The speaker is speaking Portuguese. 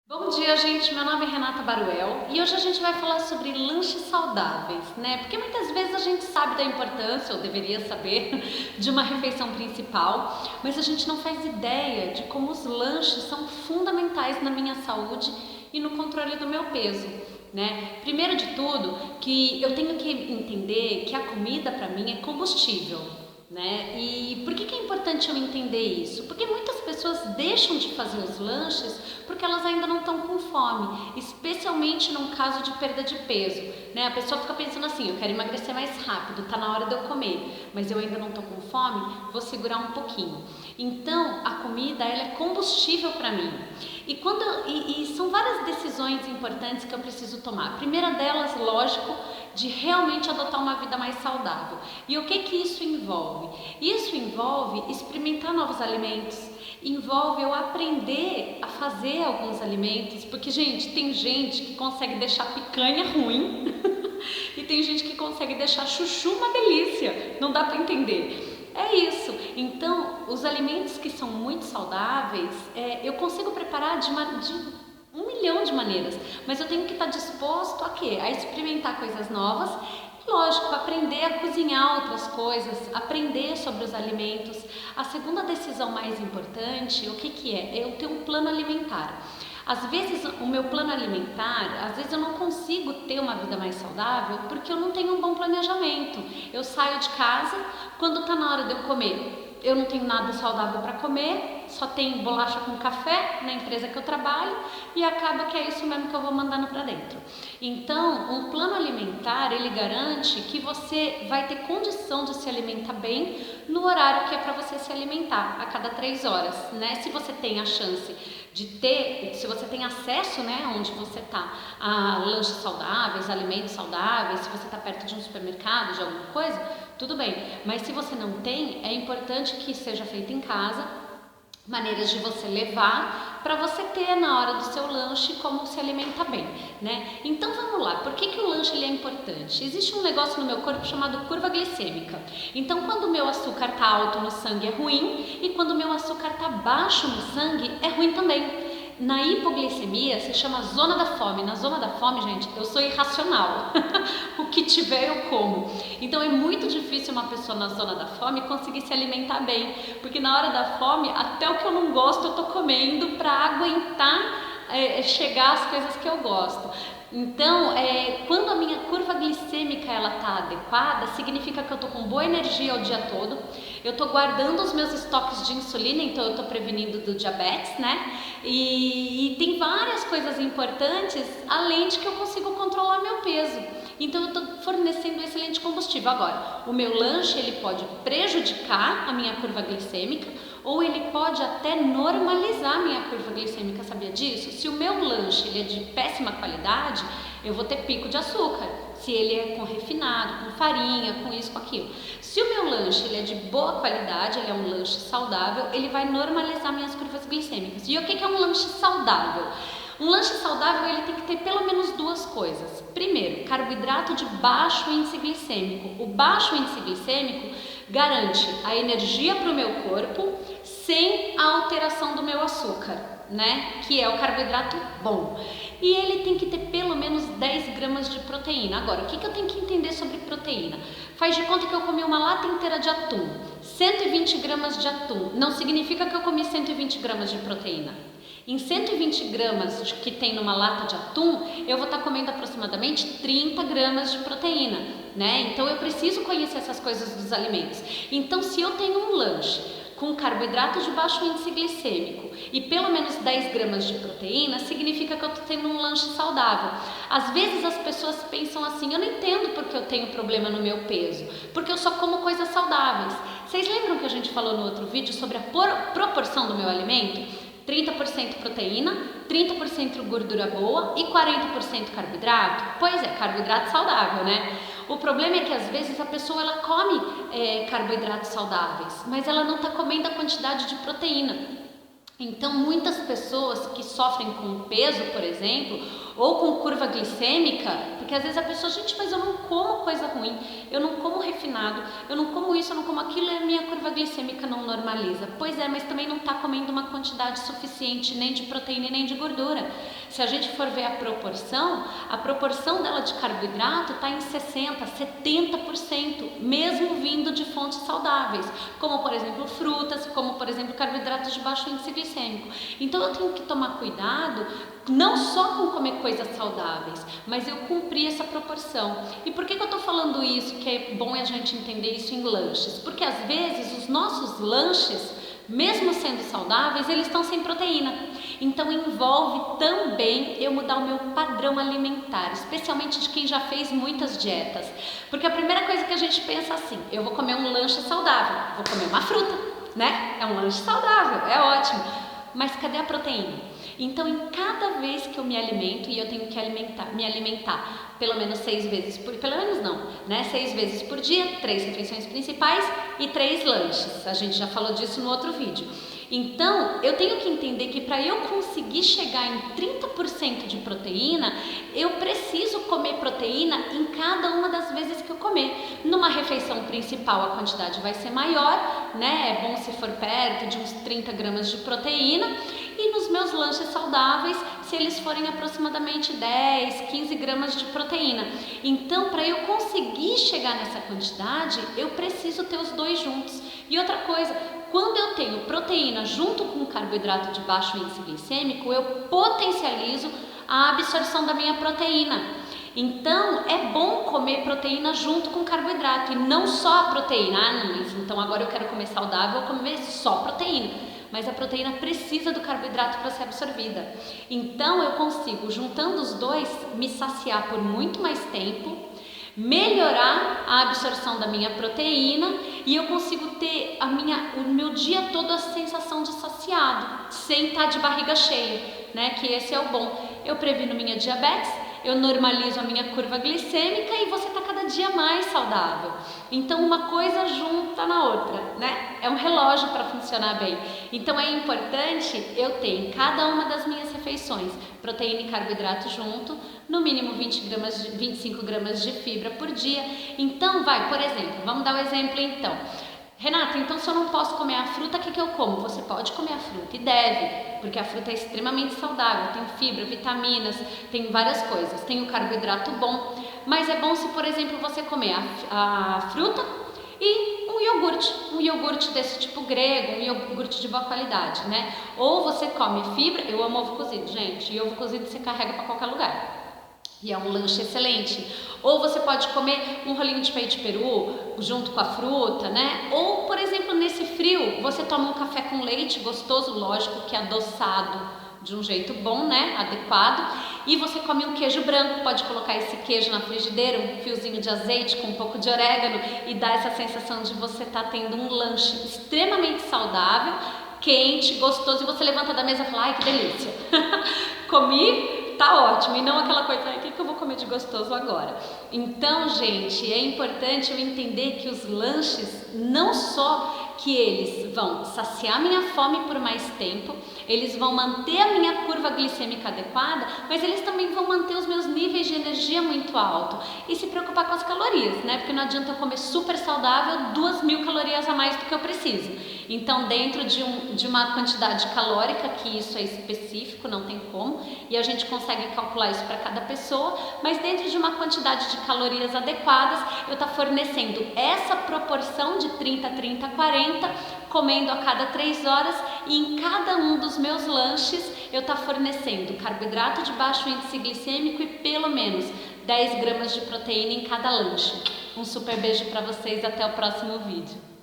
Bom dia, gente. Meu nome é Renata Baruel e hoje a gente vai falar sobre lanches saudáveis, né? Porque muitas vezes a gente sabe da importância, ou deveria saber, de uma refeição principal, mas a gente não faz ideia de como os lanches são fundamentais na minha saúde e no controle do meu peso, né? Primeiro de tudo, que eu tenho que entender que a comida para mim é combustível. Né? E por que é importante eu entender isso? Porque muitas pessoas deixam de fazer os lanches porque elas ainda não estão com fome, especialmente num caso de perda de peso, né? A pessoa fica pensando assim, eu quero emagrecer mais rápido, tá na hora de eu comer, mas eu ainda não estou com fome, vou segurar um pouquinho. Então, a comida, ela é combustível para mim. E são várias decisões importantes que eu preciso tomar. A primeira delas, lógico, de realmente adotar uma vida mais saudável. E o que isso envolve? Isso envolve experimentar novos alimentos, envolve eu aprender a fazer alguns alimentos, porque, gente, tem gente que consegue deixar picanha ruim e tem gente que consegue deixar chuchu uma delícia, não dá para entender. É isso. Então, os alimentos que são muito saudáveis, eu consigo preparar de um milhão de maneiras, mas eu tenho que estar disposto a quê? A experimentar coisas novas. Lógico, aprender a cozinhar outras coisas, aprender sobre os alimentos. A segunda decisão mais importante, o que é? Eu ter um plano alimentar. Às vezes o meu plano alimentar, às vezes eu não consigo ter uma vida mais saudável porque eu não tenho um bom planejamento. Eu saio de casa, quando está na hora de eu comer, eu não tenho nada saudável para comer, só tem bolacha com café na empresa que eu trabalho e acaba que é isso mesmo que eu vou mandando para dentro. Então, um plano alimentar, ele garante que você vai ter condição de se alimentar bem no horário que é para você se alimentar, a cada 3 horas, né? Se você tem a chance de ter, se você tem acesso, né, onde você está, a lanches saudáveis, alimentos saudáveis, se você está perto de um supermercado, de alguma coisa, tudo bem. Mas se você não tem, é importante que seja feito em casa, maneiras de você levar para você ter na hora do seu lanche como se alimentar bem, né? Então vamos lá, por que o lanche ele é importante? Existe um negócio no meu corpo chamado curva glicêmica. Então quando o meu açúcar está alto no sangue é ruim e quando o meu açúcar está baixo no sangue é ruim também. Na hipoglicemia se chama zona da fome. Na zona da fome, gente, eu sou irracional. O que tiver eu como. Então é muito difícil uma pessoa na zona da fome conseguir se alimentar bem, porque na hora da fome, até o que eu não gosto eu tô comendo para aguentar chegar às coisas que eu gosto. Então, quando a minha curva glicêmica ela tá adequada, significa que eu tô com boa energia o dia todo, eu tô guardando os meus estoques de insulina, então eu tô prevenindo do diabetes, né? E tem várias coisas importantes, além de que eu consigo controlar meu peso. Então eu estou fornecendo excelente combustível. Agora, o meu lanche ele pode prejudicar a minha curva glicêmica ou ele pode até normalizar a minha curva glicêmica, sabia disso? Se o meu lanche ele é de péssima qualidade, eu vou ter pico de açúcar. Se ele é com refinado, com farinha, com isso, com aquilo. Se o meu lanche ele é de boa qualidade, ele é um lanche saudável, ele vai normalizar minhas curvas glicêmicas. E o que é um lanche saudável? Um lanche saudável ele tem que ter pelo menos 2 coisas. Primeiro, carboidrato de baixo índice glicêmico. O baixo índice glicêmico garante a energia para o meu corpo sem a alteração do meu açúcar, né? Que é o carboidrato bom. E ele tem que ter pelo menos 10 gramas de proteína. Agora, o que eu tenho que entender sobre proteína? Faz de conta que eu comi uma lata inteira de atum, 120 gramas de atum. Não significa que eu comi 120 gramas de proteína. Em 120 gramas que tem numa lata de atum, eu vou estar comendo aproximadamente 30 gramas de proteína, né? Então eu preciso conhecer essas coisas dos alimentos. Então se eu tenho um lanche com carboidrato de baixo índice glicêmico e pelo menos 10 gramas de proteína, significa que eu estou tendo um lanche saudável. Às vezes as pessoas pensam assim, eu não entendo porque eu tenho problema no meu peso, porque eu só como coisas saudáveis. Vocês lembram que a gente falou no outro vídeo sobre a proporção do meu alimento? 30% proteína, 30% gordura boa e 40% carboidrato? Pois é, carboidrato saudável, né? O problema é que às vezes a pessoa ela come carboidratos saudáveis, mas ela não está comendo a quantidade de proteína. Então muitas pessoas que sofrem com peso, por exemplo, ou com curva glicêmica, porque às vezes a pessoa, gente, mas eu não como coisa ruim, eu não como refinado, eu não como isso, eu não como aquilo e a minha curva glicêmica não normaliza. Pois é, mas também não está comendo uma quantidade suficiente nem de proteína e nem de gordura. Se a gente for ver a proporção dela de carboidrato está em 60%, 70%, mesmo vindo de fontes saudáveis, como por exemplo frutas, como por exemplo carboidratos de baixo índice glicêmico. Então eu tenho que tomar cuidado não só com comer coisas saudáveis, mas eu cumprir essa proporção. E por que eu estou falando isso, que é bom a gente entender isso em lanches? Porque às vezes os nossos lanches, mesmo sendo saudáveis, eles estão sem proteína. Então envolve também eu mudar o meu padrão alimentar, especialmente de quem já fez muitas dietas. Porque a primeira coisa que a gente pensa assim, eu vou comer um lanche saudável, vou comer uma fruta, né? É um lanche saudável, é ótimo. Mas cadê a proteína? Então, em cada vez que eu me alimento, e eu tenho que me alimentar pelo menos 6 vezes por... Pelo menos não, né? 6 vezes por dia, 3 refeições principais e 3 lanches. A gente já falou disso no outro vídeo. Então, eu tenho que entender que para eu conseguir chegar em 30% de proteína, eu preciso comer proteína em cada uma das vezes que eu comer. Numa refeição principal, a quantidade vai ser maior, né? É bom se for perto de uns 30 gramas de proteína. E nos meus lanches saudáveis, se eles forem aproximadamente 10, 15 gramas de proteína. Então, para eu conseguir chegar nessa quantidade, eu preciso ter os dois juntos. E outra coisa, quando eu tenho proteína junto com carboidrato de baixo índice glicêmico, eu potencializo a absorção da minha proteína. Então, é bom comer proteína junto com carboidrato e não só a proteína. Ah, não, então agora eu quero comer saudável, eu vou comer só proteína. Mas a proteína precisa do carboidrato para ser absorvida. Então, eu consigo, juntando os dois, me saciar por muito mais tempo, melhorar a absorção da minha proteína e eu consigo ter o meu dia todo a sensação de saciado, sem estar de barriga cheia, né? Que esse é o bom. Eu previno minha diabetes, eu normalizo a minha curva glicêmica e você está cada dia mais saudável. Então uma coisa junta na outra, né? É um relógio para funcionar bem. Então é importante eu ter em cada uma das minhas refeições proteína e carboidrato junto, no mínimo 25 gramas de fibra por dia. Então por exemplo, vamos dar o exemplo então. Renata, então se eu não posso comer a fruta, o que eu como? Você pode comer a fruta e deve, porque a fruta é extremamente saudável, tem fibra, vitaminas, tem várias coisas, tem o carboidrato bom, mas é bom se, por exemplo, você comer a fruta e um iogurte desse tipo grego, um iogurte de boa qualidade, né? Ou você come fibra, eu amo ovo cozido, gente, e ovo cozido você carrega para qualquer lugar. E é um lanche excelente. Ou você pode comer um rolinho de peito de peru junto com a fruta, né? Ou, por exemplo, nesse frio, você toma um café com leite gostoso, lógico que adoçado de um jeito bom, né? Adequado. E você come um queijo branco, pode colocar esse queijo na frigideira, um fiozinho de azeite com um pouco de orégano e dar essa sensação de você estar tendo um lanche extremamente saudável, quente, gostoso, e você levanta da mesa e fala, ai, que delícia! Comi, tá ótimo, e não aquela coisa, ai, o que eu vou comer de gostoso agora? Então, gente, é importante eu entender que os lanches, não só que eles vão saciar minha fome por mais tempo, eles vão manter a minha curva glicêmica adequada, mas eles também vão manter os meus níveis de energia muito alto e se preocupar com as calorias, né? Porque não adianta eu comer super saudável 2.000 calorias a mais do que eu preciso. Então, dentro de uma quantidade calórica, que isso é específico, não tem como, e a gente consegue calcular isso para cada pessoa, mas dentro de uma quantidade de calorias adequadas, eu estou fornecendo essa proporção de 30, 30, 40, comendo a cada 3 horas, e em cada um dos meus lanches eu estou fornecendo carboidrato de baixo índice glicêmico e pelo menos 10 gramas de proteína em cada lanche. Um super beijo para vocês, até o próximo vídeo.